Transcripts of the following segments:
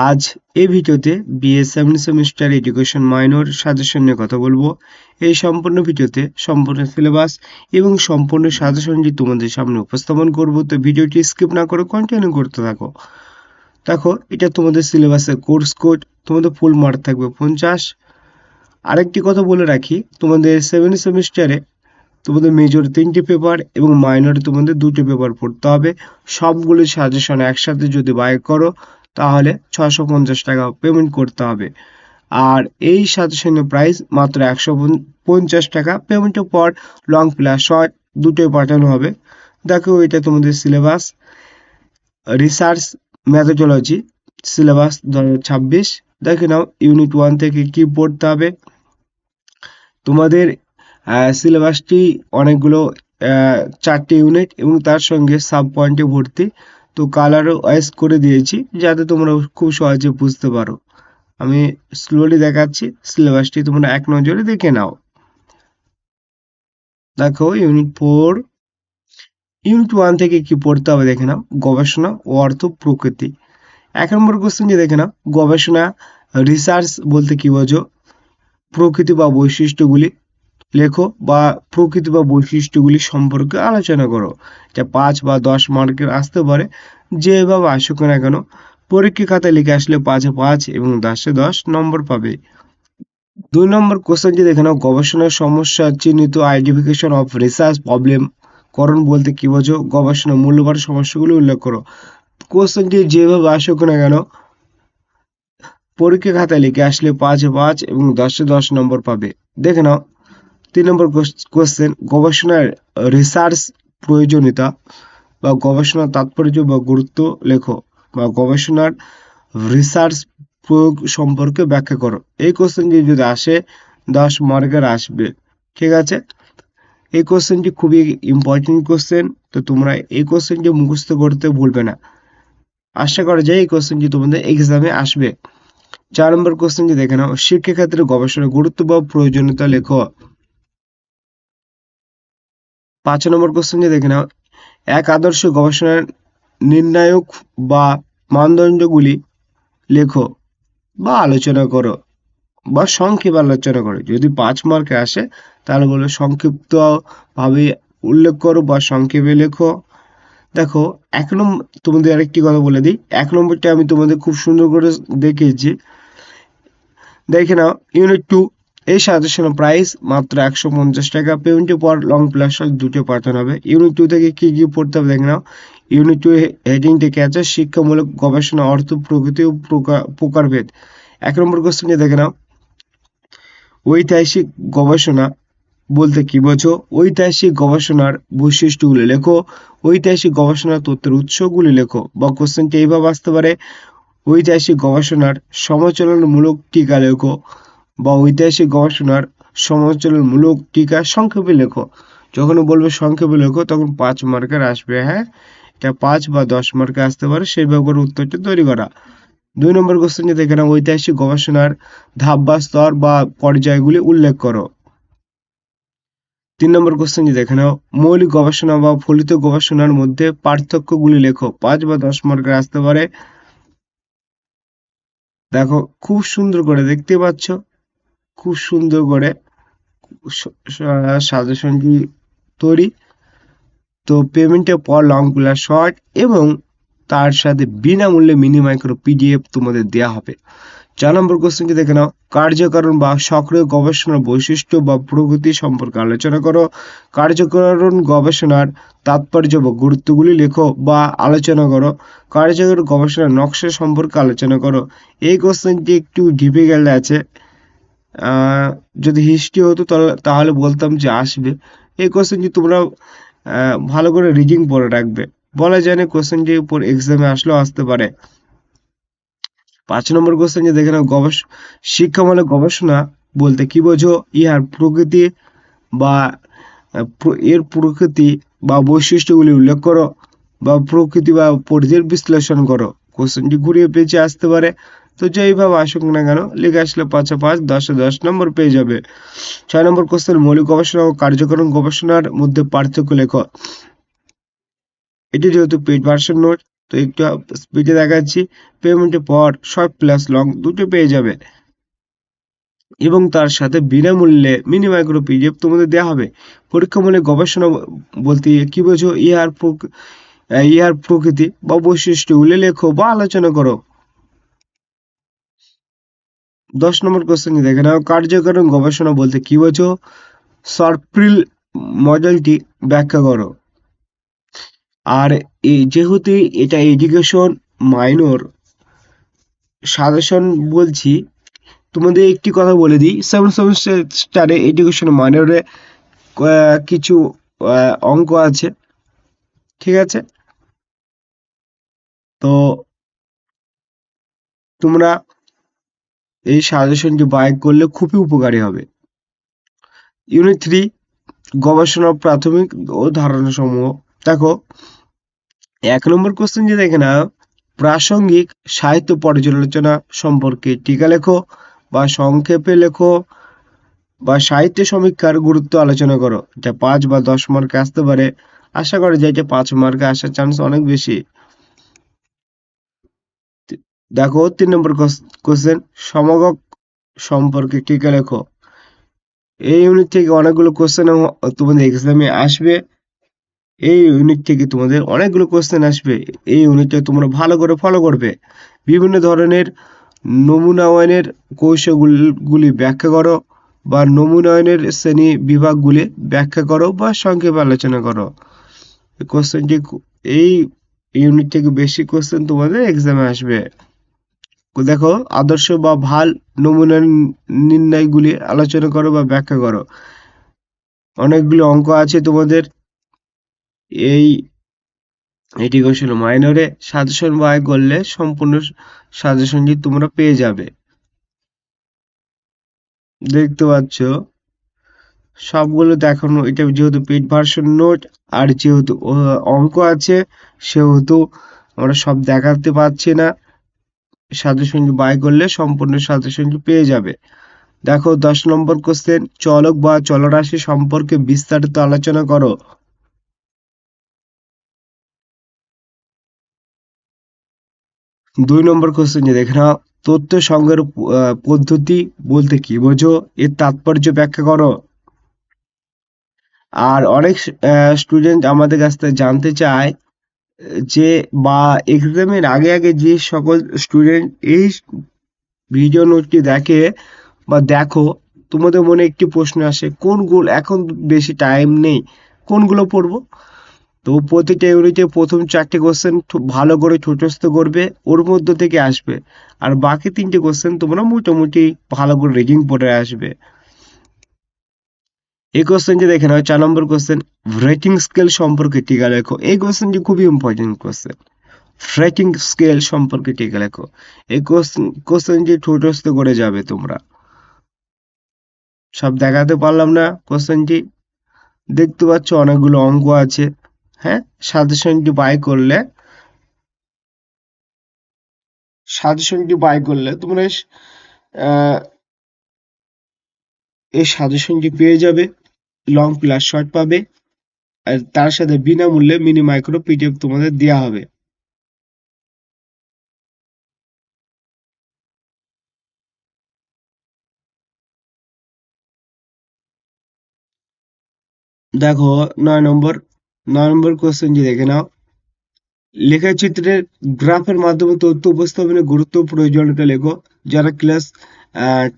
আজ এই ভিডিওতে BA 7 semester education minor suggestion নিয়ে কথা বলবো। এই সম্পূর্ণ ভিডিওতে সম্পূর্ণ সিলেবাস এবং সম্পূর্ণ সাজেশনটি তোমাদের সামনে উপস্থাপন করব। তো ভিডিওটি স্কিপ না করে কন্টিনিউ করতে থাকো। দেখো, এটা তোমাদের সিলেবাসের কোর্স কোড, তোমাদের ফুল মার্ক থাকবে 50। আরেকটি কথা বলে রাখি, তোমাদের 7 সেমিস্টারে তোমাদের মেজর 3টি পেপার এবং মাইনরে তোমাদের 2টি পেপার পড়তে হবে। সবগুলো সাজেশন একসাথে যদি বাই করো তাহলে 650 টাকা পেমেন্ট করতে হবে। আর এই সাজেশনের প্রাইস মাত্র 150 টাকা। পেমেন্টের পর লং প্লাস শর্ট দুটোই পাঠানো হবে। দেখো, এটা তোমাদের সিলেবাস, রিসার্চ মেথোডোলজি সিলেবাস 2026। দেখে নাও ইউনিট 1 থেকে কি পড়তে হবে। তোমাদের সিলেবাসটি অনেকগুলো 4টি ইউনিট এবং তার সঙ্গে সাব পয়েন্টে ভর্তি। তো কালারও ওয়াইজ করে দিয়েছি যাতে তোমরা খুব সহজে বুঝতে পারো। আমি স্লোলি দেখাচ্ছি, সিলেবাসটি তোমরা এক নজরে দেখে নাও। দেখো, ইউনিট 4 ইউনিট 1 থেকে কি পড়তে হবে দেখে নাও। গবেষণা ও অর্থ প্রকৃতি। 1 নম্বর কোশ্চেনটি দেখে নাও। গবেষণা রিসার্চ বলতে কি বোঝো? প্রকৃতি বা বৈশিষ্ট্যগুলি লেখো বা প্রকৃতি বা বৈশিষ্ট্যগুলি সম্পর্কে আলোচনা করো। যা 5 বা 10 মার্কের আসতে পারে, যেভাবে আসুক না কেন। পরীক্ষা খাতায় লিখে আসলে 5-এ 5 এবং 10-এ 10 নম্বর পাবে। 2 নম্বর কোশ্চেনটি দেখে নাও। গবেষণার সমস্যা চিহ্নিত, আইডেন্টিফিকেশন অফ রিসার্চ প্রবলেম। করণ বলতে কি বোঝো? গবেষণা মূল্যবান সমস্যাগুলি উল্লেখ করো। কোশ্চেনটি যেভাবে আসুক না কেন, পরীক্ষা খাতায় লিখে আসলে 5-এ 5 এবং 10-এ 10 নম্বর পাবে। দেখে নাও 3 নম্বর কোশ্চেন। গবেষণার রিসার্চ প্রয়োজনীয়তা বা গবেষণার তাৎপর্য বা গুরুত্ব লেখো বা গবেষণার রিসার্চ প্রয়োগ সম্পর্কে ব্যাখ্যা করো। এই কোশ্চেনটি যদি আসে 10 মার্কের আসবে। ঠিক আছে, এই কোশ্চেনটি খুবই ইম্পর্টেন্ট কোশ্চেন। তো তোমরা এই কোশ্চেনটি মুখস্থ করতে ভুলবে না। আশা করা যায় এই কোশ্চেনটি তোমাদের এক্সামে আসবে। 4 নম্বর কোশ্চেনটি দেখে নাও। শিক্ষাক্ষেত্রে গবেষণার গুরুত্ব বা প্রয়োজনীয়তা লেখো। 5 নম্বর কোশ্চেনটি দেখে নাও। এক আদর্শ গবেষণার নির্ণায়ক বা মানদণ্ডগুলি লেখো বা আলোচনা করো বা সংক্ষেপে আলোচনা করো। যদি 5 মার্কে আসে তাহলে বলো সংক্ষিপ্ত ভাবে উল্লেখ করো বা সংক্ষেপে লেখো। দেখো, 1 নম্বর তোমাদের আরেকটি কথা বলে দিই। 1 নম্বরটা আমি তোমাদের খুব সুন্দর করে দেখিয়েছি। দেখে নাও ইউনিট 2। এই সাজেশনের প্রাইস মাত্র 150 টাকা। পেমেন্টের পর লং প্লাস দুটো পাঠানো হবে। ইউনিট 2 থেকে কি কি পড়তে হবে দেখে নাও। ইউনিট 2 হেডিং থেকে আছে শিক্ষামূলক গবেষণা, অর্থ প্রকৃতি ও প্রকারভেদ। 1 নম্বর কোশ্চেনটি দেখে নাও। ঐতিহাসিক গবেষণা বলতে কি বোঝো? ঐতিহাসিক গবেষণার বৈশিষ্ট্যগুলি লেখো। ঐতিহাসিক গবেষণার তথ্যের উৎসগুলি লেখো। বা কোশ্চেনটি এইভাবে আসতে পারে, ঐতিহাসিক গবেষণার সমালোচনামূলক টিকা লেখো বা ঐতিহাসিক গবেষণার সমালোচনামূলক টিকা সংক্ষেপে লেখো। যখন বলবে সংক্ষেপে লেখো তখন 5 মার্কের আসবে। হ্যাঁ, এটা 5 বা 10 মার্কে আসতে পারে, সেইভাবে করে উত্তরটা তৈরি করা। 2 নম্বর কোশ্চেনটি দেখে নাও। ঐতিহাসিক গবেষণার ধাপ বা স্তর বা পর্যায়গুলি উল্লেখ করো। 3 নম্বর কোশ্চেনটি দেখে নাও। মৌলিক গবেষণা বা ফলিত গবেষণার মধ্যে পার্থক্যগুলি লেখো। 5 বা 10 মার্কের আসতে পারে। দেখো, খুব সুন্দর করে দেখতে পাচ্ছ, খুব সুন্দর করে সাজেশনটি তৈরি। তো পেমেন্টের পর লং প্লাস শর্ট এবং তার সাথে বিনামূল্যে মিনি মাইক্রো পিডিএফ তোমাদের দেওয়া হবে। 4 নম্বর কোশ্চেনটি দেখে নাও। কার্যকারণ বা সক্রিয় গবেষণার বৈশিষ্ট্য বা প্রগতি সম্পর্কে আলোচনা করো। কার্যকারণ গবেষণার তাৎপর্য বা গুরুত্বগুলি লেখো বা আলোচনা করো। কার্যকর গবেষণার নকশা সম্পর্কে আলোচনা করো। এই কোশ্চেনটি একটু ডিফিকাল্ট আছে। যদি হিস্ট্রি হতো তাহলে বলতাম যে আসবে। এই কোশ্চেনটি তোমরা ভালো করে রিডিং পড়ে রাখবে। বলা যায় না কোশ্চেনটির উপর এক্সামে আসলেও আসতে পারে। 5 নম্বর কোশ্চেন দেখে নাও। শিক্ষামূলক গবেষণা বলতে কি বোঝো? ইহার প্রকৃতি বা এর প্রকৃতি বা বৈশিষ্ট্যগুলি উল্লেখ করো বা প্রকৃতি বা পরিধির বিশ্লেষণ করো। কোশ্চেনটি ঘুরিয়ে পেঁচিয়ে আসতে পারে। তো যেইভাবে আসুক না কেন লিখে আসলে 5-এ 5, 10-এ 10 নম্বর পেয়ে যাবে। 6 নম্বর কোশ্চেন। মৌলিক গবেষণা ও কার্যকরণ গবেষণার মধ্যে পার্থক্য লেখো। এটি যেহেতু পেইড ভার্সন নোট, তো একটু স্পিডে দেখাচ্ছি। পেমেন্টের পর শর্ট প্লাস লং দুটো পেয়ে যাবে এবং তার সাথে বিনামূল্যে মিনি মাইক্রো পিডিএফ তোমাদের দেওয়া হবে। পরীক্ষামূলক গবেষণা বলতে কি বোঝো? ইহার প্রকৃতি বা বৈশিষ্ট্যগুলি লেখো বা আলোচনা করো। 10 নম্বর কোশ্চেন দেখে নাও, কার্যকারণ গবেষণা বলতে কি বোঝো? সার্পিল মডেলটি ব্যাখ্যা করো। আর যেহেতু এটা এডুকেশন মাইনর সাজেশন বলছি, তোমাদের একটি কথা বলে দিই, 7 সেমিস্টারে এডুকেশন মাইনরে কিছু অঙ্ক আছে, ঠিক আছে? তো তোমরা এই সাজেশনটি বাই করলে খুবই উপকারী হবে। ইউনিট 3 গবেষণা প্রাথমিক ও ধারণা সমূহ। দেখো 1 নম্বর কোশ্চেন যে দেখে না, প্রাসঙ্গিক সাহিত্য পর্যালোচনা সম্পর্কে টিকা লেখো বা সংক্ষেপে লেখো বা সাহিত্য সমীক্ষার গুরুত্ব আলোচনা করো। এটা 5 বা 10 মার্কে আসতে পারে। আশা করা যায় যে 5 মার্কে আসার চান্স অনেক বেশি। দেখো 3 নম্বর কোশ্চেন, সমকক সম্পর্কে টিকা লেখো। এই ইউনিট থেকে অনেকগুলো কোশ্চেন তোমাদের এক্সামে আসবে। এই ইউনিট থেকে তোমাদের অনেকগুলো কোশ্চেন আসবে। এই ইউনিটটা তোমরা ভালো করে ফলো করবে। বিভিন্ন ধরনের নমুনায়নের কৌশলগুলি ব্যাখ্যা করো বা নমুনায়নের শ্রেণী বিভাগগুলি ব্যাখ্যা করো বা সংক্ষেপে আলোচনা করো। কোশ্চেনটি এই ইউনিট থেকে বেশি কোশ্চেন তোমাদের এক্সামে আসবে। দেখো আদর্শ বা ভাল নমুনা নির্ণয়গুলি আলোচনা করো বা ব্যাখ্যা করো। অনেকগুলো অঙ্ক আছে তোমাদের এই এডুকেশন মাইনরে। সাজেশন বাই করলে সম্পূর্ণ সাজেশনটি তোমরা পেয়ে যাবে। দেখতে পাচ্ছ সবগুলো দেখানো, এটা যেহেতু পেড ভার্সন নোট আর যেহেতু অঙ্ক আছে সেহেতু আমরা সব দেখাতে পারছি না। সাজেশনটি বাই করলে সম্পূর্ণ সাজেশনটি পেয়ে যাবে। দেখো 10 নম্বর কোশ্চেন, চলক বা চলরাশি সম্পর্কে বিস্তারিত আলোচনা করো। 2 নম্বর কোশ্চেন দেখে নাও, তথ্য সংগ্রহের পদ্ধতি বলতে কি বোঝো? এর তাৎপর্য ব্যাখ্যা করো। আর অনেক স্টুডেন্ট আমাদের কাছ থেকে জানতে চায় যে বা এক্সামের আগে আগে যে সকল স্টুডেন্ট এই ভিডিও নোটটি দেখে বা দেখো, তোমাদের মনে একটি প্রশ্ন আসে, কোনগুলো এখন বেশি টাইম নেই, কোনগুলো পড়বো? তো প্রতিটা ইউনিটে প্রথম 4টে কোশ্চেন ভালো করে ঠোঁটস্থ করবে, ওর মধ্য থেকে আসবে। আর বাকি 3টে কোশ্চেন তোমরা মোটামুটি ভালো করে রিডিং পড়ে আসবে। এই কোশ্চেনটি দেখে নাও, 4 নম্বর কোশ্চেন, রেটিং স্কেল সম্পর্কে টিকা লেখো। এই কোশ্চেনটি খুবই ইম্পর্টেন্ট কোশ্চেন। রেটিং স্কেল সম্পর্কে টিকা লেখো। এই কোশ্চেনটি ঠোঁটস্থ করে যাবে তোমরা। সব দেখাতে পারলাম না কোশ্চেনটি। দেখতে পাচ্ছ অনেকগুলো অঙ্ক আছে। হ্যাঁ, সাজেশনটি বাই করলে তোমরা আহ, এই সাজেশনটি পেয়ে যাবে, লং প্লাস শর্ট পাবে আর তার সাথে বিনামূল্যে মিনি মাইক্রো পিডিএফ তোমাদের দেওয়া হবে। দেখো 9 নম্বর কোশ্চেনটি দেখে নাও, লেখাচিত্রের গ্রাফের মাধ্যমে তথ্য উপস্থাপনের গুরুত্ব ও প্রয়োজনীয়তা লেখো। যারা ক্লাস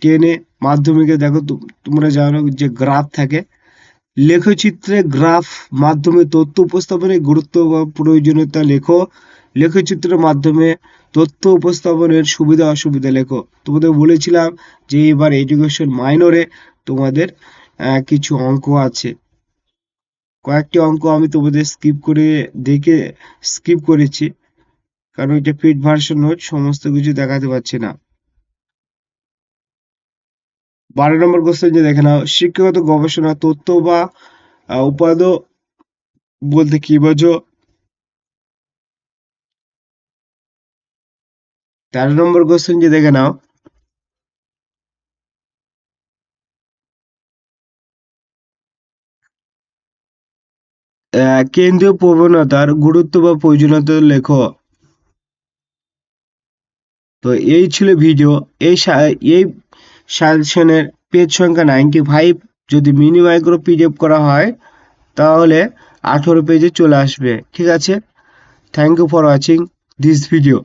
10-এ মাধ্যমিকে দেখো তোমরা জানো যে গ্রাফ থাকে। লেখচিত্রে গ্রাফ মাধ্যমে তথ্য উপস্থাপনের গুরুত্ব বা প্রয়োজনীয়তা লেখো। লেখচিত্রের মাধ্যমে তথ্য উপস্থাপনের সুবিধা অসুবিধা লেখো। তোমাদের বলেছিলাম যে এবার এডুকেশন মাইনরে তোমাদের কিছু অঙ্ক আছে। কয়েকটি অঙ্ক আমি তোমাদের স্কিপ করেছি, কারণ এটা পেড ভার্সন নোট, সমস্ত কিছু দেখাতে পারছি না। 12 নম্বর কোশ্চেন যে দেখে নাও, শিক্ষাগত গবেষণা তথ্য বা উপাত্ত বলতে কি বোঝো? 13 নম্বর কোশ্চেন যে দেখে নাও, কেন্দ্রীয় প্রবণতার গুরুত্ব বা প্রয়োজনীয়তা লেখো। তো এই ছিল ভিডিও। এই সাজেশনের পেজ সংখ্যা 95 যদি মিনি মাইক্রো পিডিএফ করা হয় তাহলে 18 পেজে চলে আসবে। ঠিক আছে, thank you for watching this video.